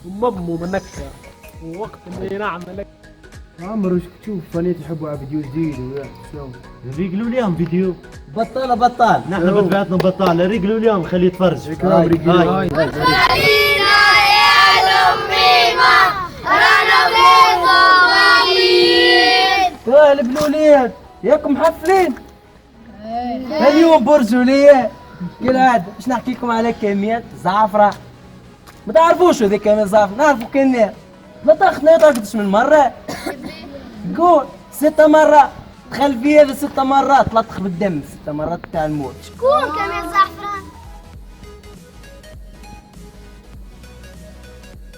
ومضمو منك ووقت اللي نعمل لك. عمرو وش تشوف فنيت يحبوا على فيديو جديد ويا شنو؟ ريقلوا اليوم فيديو. بطال بطال نحن بطبيعتنا بطال، ريقلوا اليوم خليه يتفرج. كلام رجال. خلينا يا لميمة رانا في صغيرين. البلوليات ياكم محفلين اليوم برجوا لي كالعادة. باش نحكي لكم على كميات زعفرة. ما تعرفوش هذيك كميات زعفرة، نعرفوا كنا ما تاخدش من مرة. قول 6 مرات. دخل في هذا 6 مرات لطخ بالدم 6 مرات تاع الموت. شكون كمان زعفران؟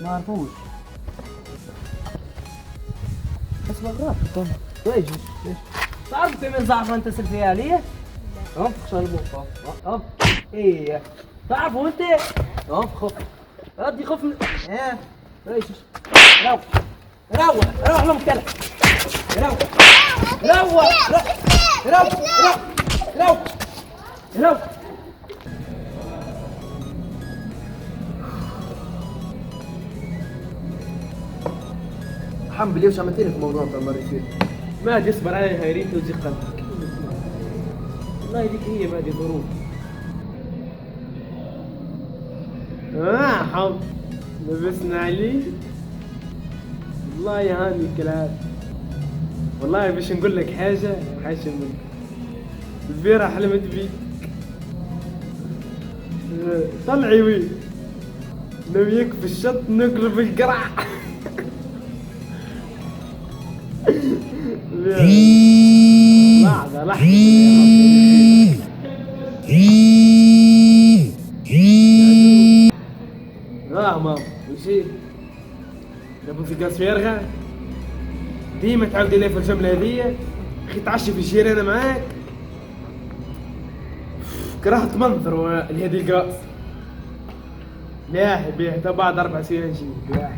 ما عرفوش بس بغرات طبعا. ايش تعرف كمية زعفران تسال فيها عليه؟ انفخ شربوك انفخ. ايه تعرفوا انت؟ انفخ ادي خوف من ايه ايش روح لمكتلك. روح الحمد لله وش عملت لك موضوع تاع المرة اللي فاتت؟ ما تصبر عليها يا ريت توجي قلبك. والله هذيك هي ما دي ظروف. حب لبسنا عليه. والله يا هاني كالعادة. والله باش نقول لك حاجة حاشا منك. البيرة حلمت بيك. طلعي وين؟ نبيك في الشط نقلب القرع. لحظة ماما وشي نبغى في قاس فارغة ديما تعاودي لي في الجملة هذيا. اخي تعشي في الشير انا معاك. كرهت منظر لهذه القاس. لاحي بيه تا بعد 4 سنين نجي لاحي.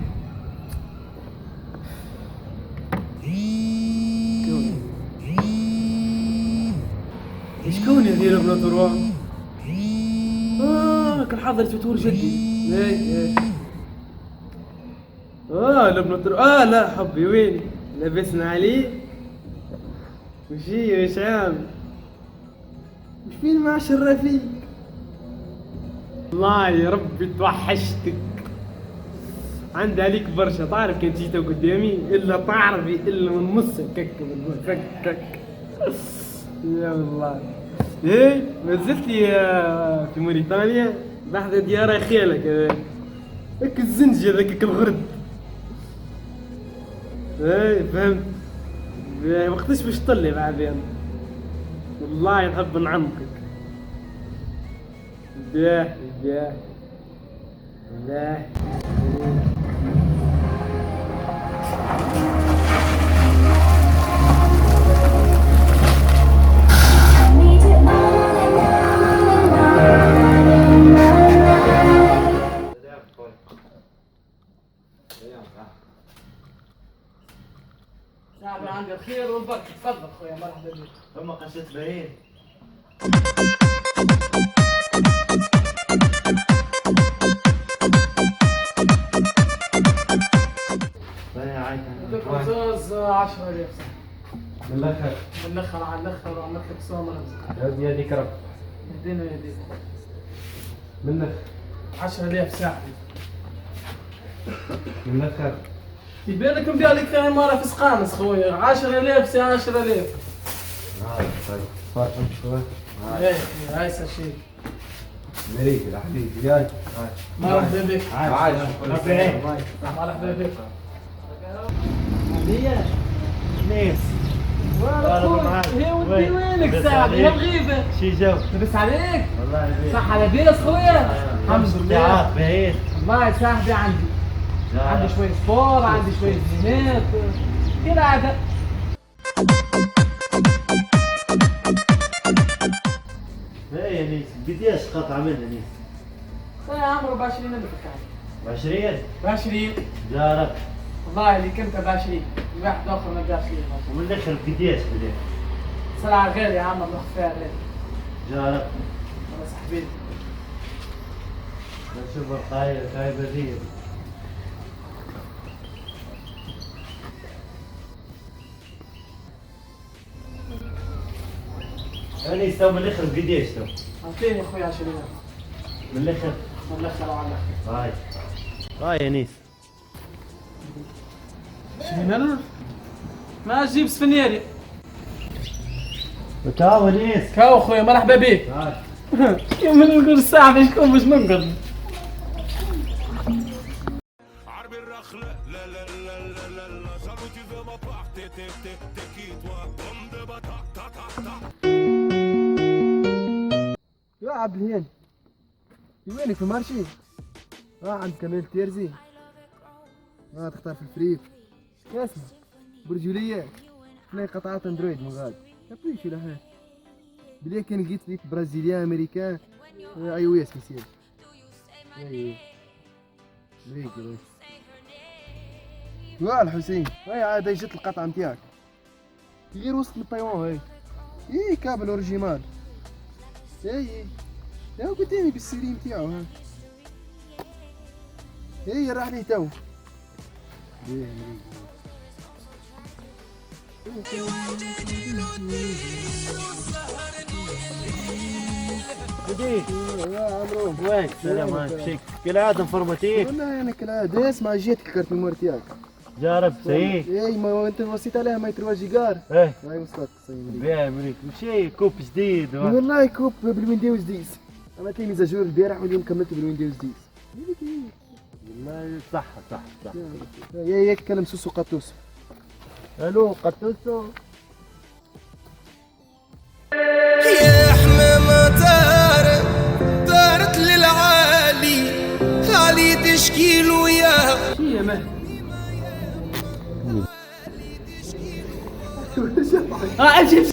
شكون يدير ابن تروان؟ كان حاضر فطور جدي. ايه لابن تروان. لا حبي وين لبسنا عليه وش عامل؟ وش فين مع الرفيق؟ والله يا ربي توحشتك. عندي عليك برشا. تعرف كان جيت قدامي الا تعرفي الا من نص فكك يا الله. ايه ما زلت لي في موريتانيا بحث ديار خيالك هيك الزنجي هذاك الغرد. ايه فهمت. وقتاش باش تطلي بعدين؟ والله نحب نعمقك. باهي شعبي عندي الخير والبركة. تفضل خويا مرحبا بك. ثم قصة باهين. زوز 10,000 سنة. من الاخر بنخر على الاخر وعملت لك صوم رمزك. يديك رب. يدينا يديك. منك 10,000 ساعة. من الاخر يبانك نبيع لك فيها مرة في سقامس خويا. 10,000 ساعة 10,000. طيب فرق شوي. ايه هاي شيء. مريك الحديد جاي. مرحبا بك. عايش. مرحبا بك. ليش؟ ناس والله هي ودي وينك ساعة يا بغيبة. شي جو. لبس عليك؟ والله لبيت. صح لاباس خويا؟ الحمد لله. باهين. والله صاحبي عندي شوية سبور، عندي شوية زينات كالعادة. ايه يا نيس قديش قطعة منها نيس؟ خويا عمره ب20 ألف كان. 20 ب20 جارك. والله اللي كنت ب20 واحد آخر ما ب20. ومن الاخر قديش بديت؟ سلعة غالية يا عم بنخفيها غالية. جارك. أنا صاحبي. نشوف الخايبة دي. انيس تو من الاخر بقديش تو؟ اعطيني اخويا 20 من الاخر. من الاخر وعلى الاخر. هاي يا انيس. 20,000 ما تجيب سفنيري. تاو انيس. كاو اخويا مرحبا بك. هاي. يوم نقول الساعة باش نكون باش ننقض. يا عبد الهين وينك في المارشي؟ عند كمال تيرزي. تختار في الفريق. اسمع برجولية تلاقي قطعات اندرويد من غادي. كابريش ولا حاجة. بلي كان لقيت فيك برازيليان امريكان اي او اس يصير. اي بريك يا الحسين. هاي عاد جت القطعة نتاعك. غير وسط البايون هاي. اي كابل اوريجينال. اي لا قدامي بالسيري نتاعو ها. اي راح لي تو. بديك يا عمرو وين؟ سلام عليك. كالعادة انفورماتيك. والله يعني كالعادة. اسمع جيتك الكارت ميمور تاعك. جارب سيء. اي ما انت وصيت عليها ما 3 جيجار. ايه هاي وصلت صايم. بيع مريك مشي كوب جديد. والله كوب بالويندوز ديس. عملت لي ميزاجور البارح واليوم كملت بالويندوز ديس. والله صح. يا كلم سوسو قطوس. الو قطوسو. يا حمامة طارت للعالي علي تشكيل وياها. شي يا مهدي. اجيب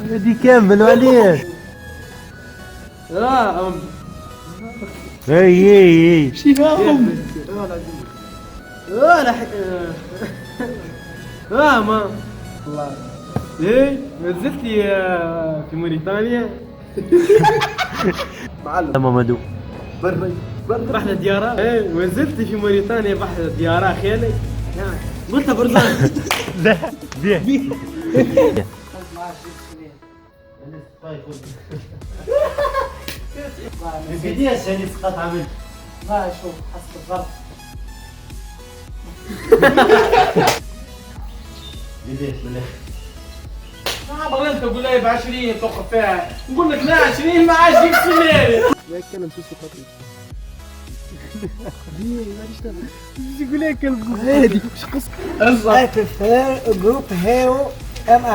هدي كامل عليك. اي شي فاهم. لا حق. ما والله ايه نزلت لي في موريتانيا. معلم مدو. بحث ديارة. ايه ونزلت في موريتانيا بحث ديارة خيالي. قلت برزان. لا بيه. قديش يعني سقط عمل؟ لا شوف حسب الضرب. قديش بالاخر؟ ما انت تقول لي ب 20 توقف فيها. نقول لك لا 20 ما عادش يجيب سفنيري. يا كلم سوسو قطوس. ما تشتغل. يقول لك كلب هادي. مش قصة. جروب هيرو ام